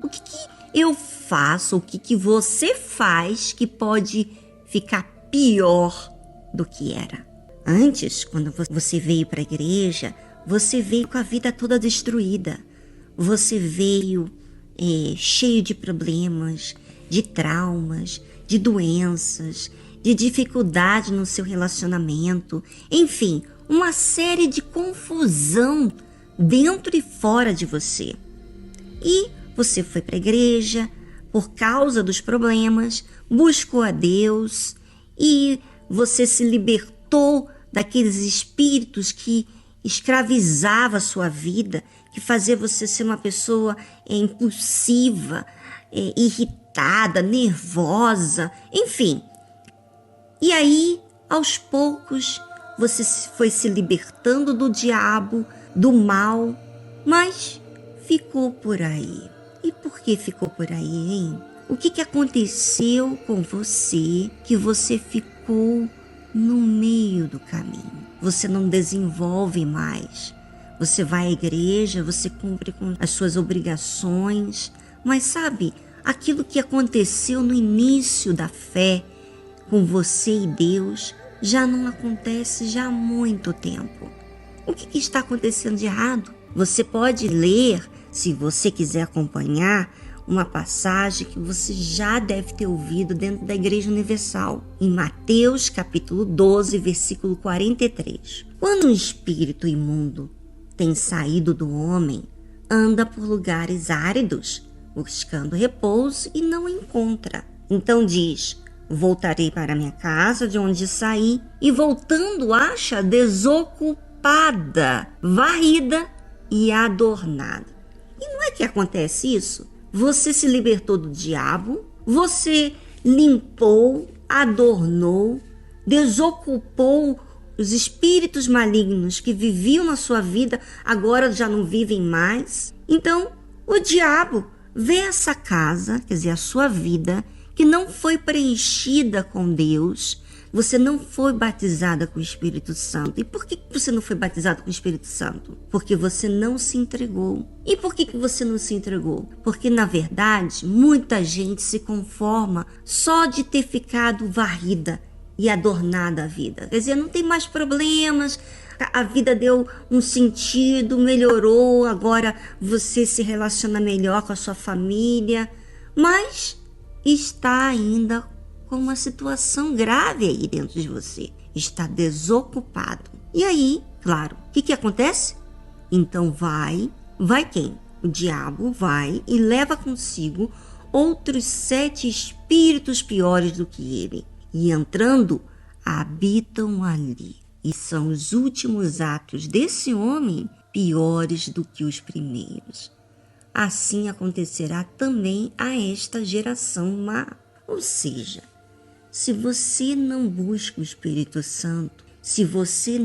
que eu faço, o que você faz que pode ficar pior do que era? Antes, quando você veio para a igreja, você veio com a vida toda destruída. Você veio cheio de problemas, de traumas, de doenças, de dificuldade no seu relacionamento, enfim, uma série de confusão dentro e fora de você. E você foi para a igreja por causa dos problemas, buscou a Deus e você se libertou daqueles espíritos que escravizavam a sua vida, que fazia você ser uma pessoa impulsiva, irritada, nervosa, enfim. E aí, aos poucos, você foi se libertando do diabo, do mal, mas ficou por aí. E por que ficou por aí, hein? O que aconteceu com você que você ficou no meio do caminho? Você não desenvolve mais. Você vai à igreja, você cumpre com as suas obrigações, mas sabe, aquilo que aconteceu no início da fé com você e Deus já não acontece já há muito tempo. O que está acontecendo de errado? Você pode ler, se você quiser acompanhar, uma passagem que você já deve ter ouvido dentro da Igreja Universal, em Mateus capítulo 12, versículo 43. Quando um espírito imundo tem saído do homem, anda por lugares áridos, buscando repouso e não encontra. Então diz: voltarei para minha casa de onde saí, e voltando acha desocupada, varrida e adornada. E não é que acontece isso? Você se libertou do diabo, você limpou, adornou, desocupou os espíritos malignos que viviam na sua vida, agora já não vivem mais. Então, o diabo vê essa casa, quer dizer, a sua vida, que não foi preenchida com Deus. Você não foi batizada com o Espírito Santo. E por que você não foi batizado com o Espírito Santo? Porque você não se entregou. E por que você não se entregou? Porque, na verdade, muita gente se conforma só de ter ficado varrida e adornada a vida. Quer dizer, não tem mais problemas, a vida deu um sentido, melhorou, agora você se relaciona melhor com a sua família, mas está ainda com uma situação grave aí dentro de você. Está desocupado. E aí, claro, o que acontece? Então vai quem? O diabo vai e leva consigo outros 7 espíritos piores do que ele. E entrando, habitam ali. E são os últimos atos desse homem piores do que os primeiros. Assim acontecerá também a esta geração má. Ou seja, se você não busca o Espírito Santo, se você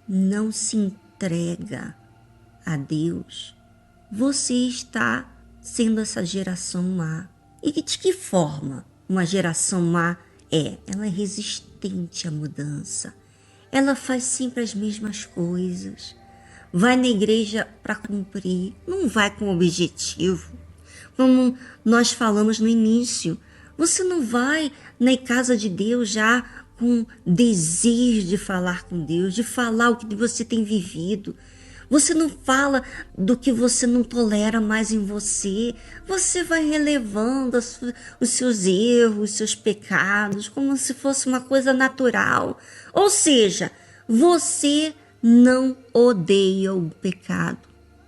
não se entrega a Deus, você está sendo essa geração má. E de que forma uma geração má é? Ela é resistente à mudança. Ela faz sempre as mesmas coisas. Vai na igreja para cumprir, não vai com objetivo. Como nós falamos no início, você não vai na casa de Deus já com desejo de falar com Deus, de falar o que você tem vivido. Você não fala do que você não tolera mais em você. Você vai relevando os seus erros, os seus pecados, como se fosse uma coisa natural. Ou seja, você não odeia o pecado.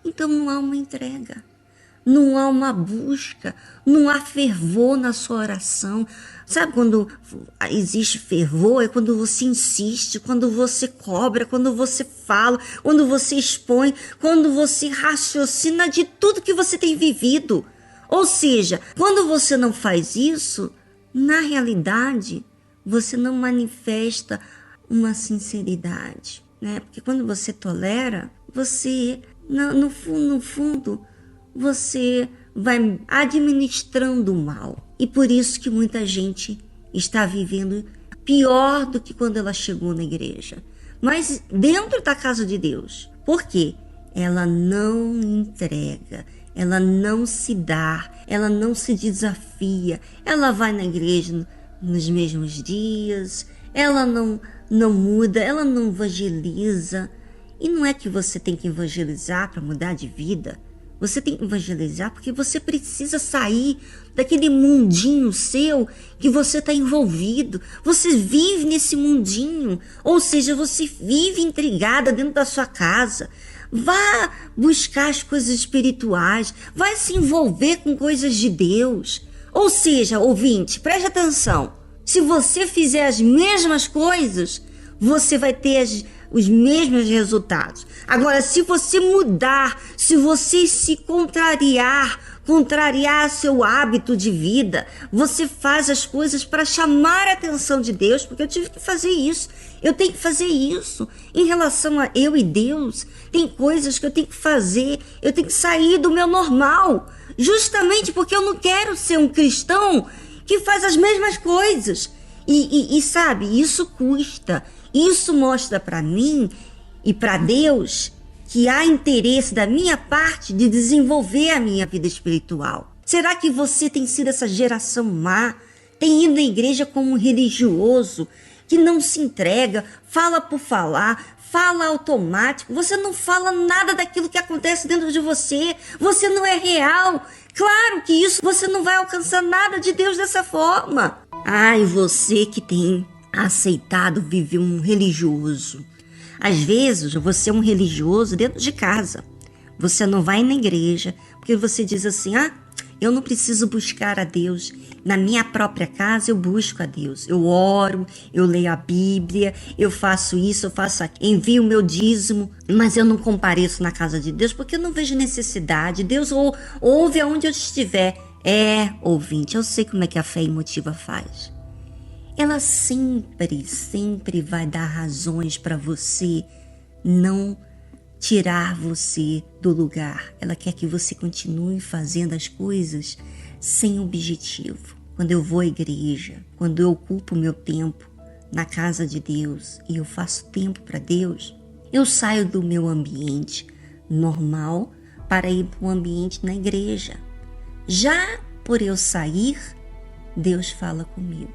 Então não há uma entrega, não há uma busca, não há fervor na sua oração. Sabe quando existe fervor? É quando você insiste, quando você cobra, quando você fala, quando você expõe, quando você raciocina de tudo que você tem vivido. Ou seja, quando você não faz isso, na realidade, você não manifesta uma sinceridade, né? Porque quando você tolera, você, no fundo, você vai administrando o mal. E por isso que muita gente está vivendo pior do que quando ela chegou na igreja. Mas dentro da casa de Deus. Por quê? Ela não entrega, ela não se dá, ela não se desafia, ela vai na igreja nos mesmos dias, ela não muda, ela não evangeliza. E não é que você tem que evangelizar para mudar de vida. Você tem que evangelizar porque você precisa sair daquele mundinho seu que você está envolvido. Você vive nesse mundinho, ou seja, você vive intrigada dentro da sua casa. Vá buscar as coisas espirituais, vai se envolver com coisas de Deus. Ou seja, ouvinte, preste atenção. Se você fizer as mesmas coisas, você vai ter os mesmos resultados. Agora, se você mudar, se você se contrariar seu hábito de vida, você faz as coisas para chamar a atenção de Deus, porque eu tive que fazer isso, eu tenho que fazer isso. Em relação a eu e Deus, tem coisas que eu tenho que fazer, eu tenho que sair do meu normal, justamente porque eu não quero ser um cristão que faz as mesmas coisas. E sabe, isso custa. Isso mostra para mim e para Deus que há interesse da minha parte de desenvolver a minha vida espiritual. Será que você tem sido essa geração má? Tem ido à igreja como um religioso que não se entrega, fala por falar, fala automático, você não fala nada daquilo que acontece dentro de você, você não é real. Claro que isso, você não vai alcançar nada de Deus dessa forma. Ai, você que tem aceitado viver um religioso. Às vezes você é um religioso dentro de casa. Você não vai na igreja porque você diz assim, eu não preciso buscar a Deus. Na minha própria casa eu busco a Deus. Eu oro, eu leio a Bíblia, eu faço isso, eu faço aquilo, envio o meu dízimo, mas eu não compareço na casa de Deus porque eu não vejo necessidade. Deus ouve aonde eu estiver. Ouvinte, eu sei como é que a fé emotiva faz. Ela sempre vai dar razões para você não tirar você do lugar. Ela quer que você continue fazendo as coisas sem objetivo. Quando eu vou à igreja, quando eu ocupo meu tempo na casa de Deus e eu faço tempo para Deus, eu saio do meu ambiente normal para ir para um ambiente na igreja. Já por eu sair, Deus fala comigo.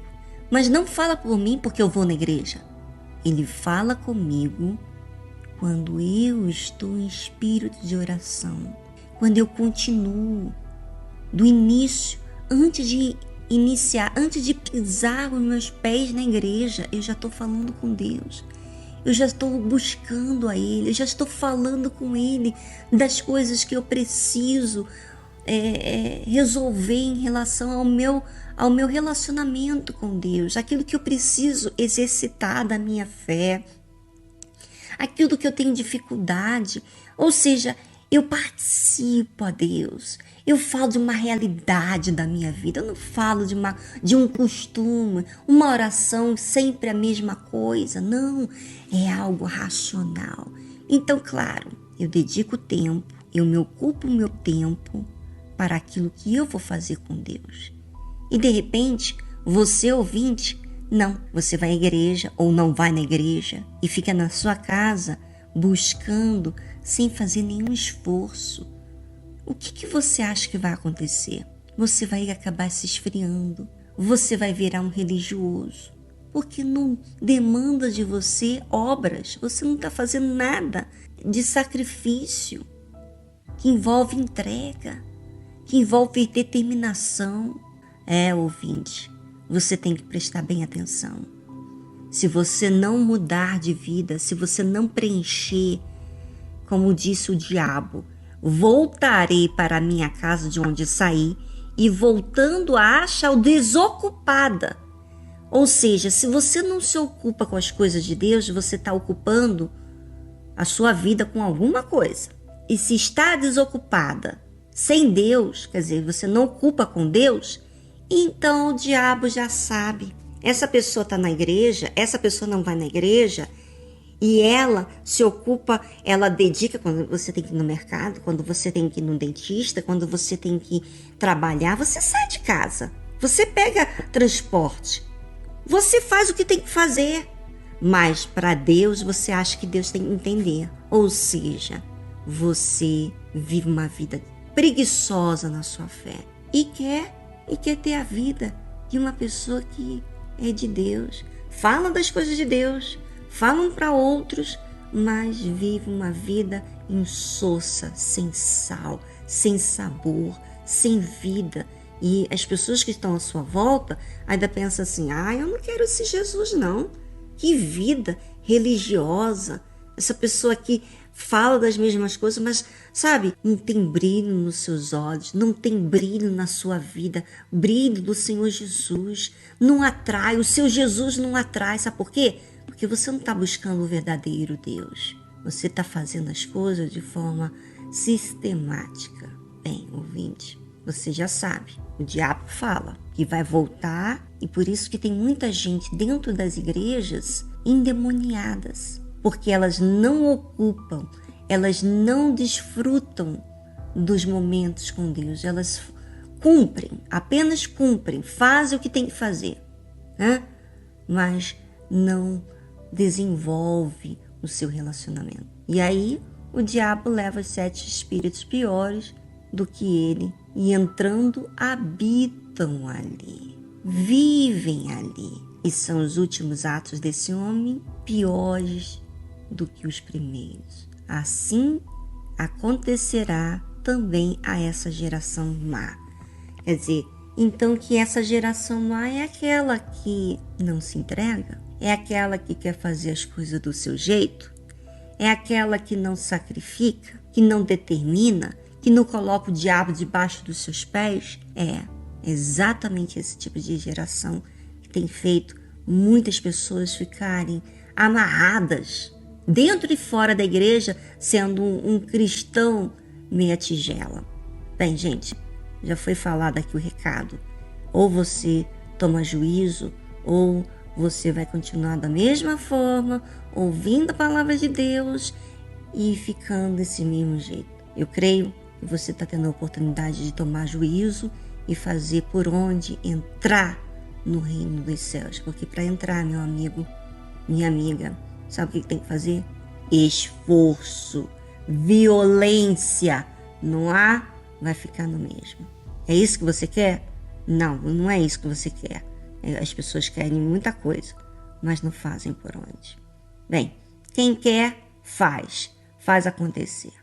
Mas não fala por mim porque eu vou na igreja. Ele fala comigo quando eu estou em espírito de oração. Quando eu continuo do início, antes de iniciar, antes de pisar os meus pés na igreja, eu já estou falando com Deus. Eu já estou buscando a Ele, eu já estou falando com Ele das coisas que eu preciso resolver em relação ao meu relacionamento com Deus, aquilo que eu preciso exercitar da minha fé, aquilo que eu tenho dificuldade. Ou seja, eu participo a Deus, eu falo de uma realidade da minha vida, eu não falo de um costume, uma oração sempre a mesma coisa, não, é algo racional. Então, claro, eu dedico tempo, eu me ocupo o meu tempo para aquilo que eu vou fazer com Deus. E de repente, você ouvinte, não, você vai à igreja ou não vai na igreja e fica na sua casa buscando sem fazer nenhum esforço. O que você acha que vai acontecer? Você vai acabar se esfriando, você vai virar um religioso, porque não demanda de você obras, você não está fazendo nada de sacrifício, que envolve entrega, que envolve determinação. Ouvinte, você tem que prestar bem atenção. Se você não mudar de vida, se você não preencher, como disse o diabo, voltarei para a minha casa de onde saí e voltando acha-o desocupada. Ou seja, se você não se ocupa com as coisas de Deus, você está ocupando a sua vida com alguma coisa. E se está desocupada sem Deus, quer dizer, você não ocupa com Deus, então o diabo já sabe. Essa pessoa está na igreja, essa pessoa não vai na igreja, e ela se ocupa, ela dedica quando você tem que ir no mercado, quando você tem que ir no dentista, quando você tem que trabalhar, você sai de casa, você pega transporte, você faz o que tem que fazer, mas para Deus você acha que Deus tem que entender, ou seja, você vive uma vida preguiçosa na sua fé e quer ter a vida de uma pessoa que é de Deus, fala das coisas de Deus, falam para outros, mas vive uma vida insossa, sem sal, sem sabor, sem vida. E as pessoas que estão à sua volta ainda pensam assim, eu não quero esse Jesus não. Que vida religiosa, essa pessoa que fala das mesmas coisas, mas, sabe, não tem brilho nos seus olhos, não tem brilho na sua vida, brilho do Senhor Jesus, não atrai, o seu Jesus não atrai, sabe por quê? Porque você não está buscando o verdadeiro Deus, você está fazendo as coisas de forma sistemática. Bem, ouvinte, você já sabe, o diabo fala que vai voltar e por isso que tem muita gente dentro das igrejas endemoniadas, porque elas não ocupam, elas não desfrutam dos momentos com Deus, elas cumprem, apenas cumprem, fazem o que tem que fazer, né? Mas não desenvolve o seu relacionamento. E aí o diabo leva os 7 espíritos piores do que ele e entrando habitam ali, vivem ali. E são os últimos atos desse homem piores do que os primeiros. Assim acontecerá também a essa geração má. Quer dizer, então que essa geração má é aquela que não se entrega, é aquela que quer fazer as coisas do seu jeito, é aquela que não sacrifica, que não determina, que não coloca o diabo debaixo dos seus pés. É exatamente esse tipo de geração que tem feito muitas pessoas ficarem amarradas dentro e fora da igreja, sendo um cristão meia tigela. Bem, gente, já foi falado aqui o recado. Ou você toma juízo, ou você vai continuar da mesma forma, ouvindo a palavra de Deus e ficando desse mesmo jeito. Eu creio que você está tendo a oportunidade de tomar juízo e fazer por onde entrar no reino dos céus. Porque para entrar, meu amigo, minha amiga, sabe o que tem que fazer? Esforço, violência. Não há, vai ficar no mesmo. É isso que você quer? Não, não é isso que você quer. As pessoas querem muita coisa, mas não fazem por onde. Bem, quem quer, faz acontecer.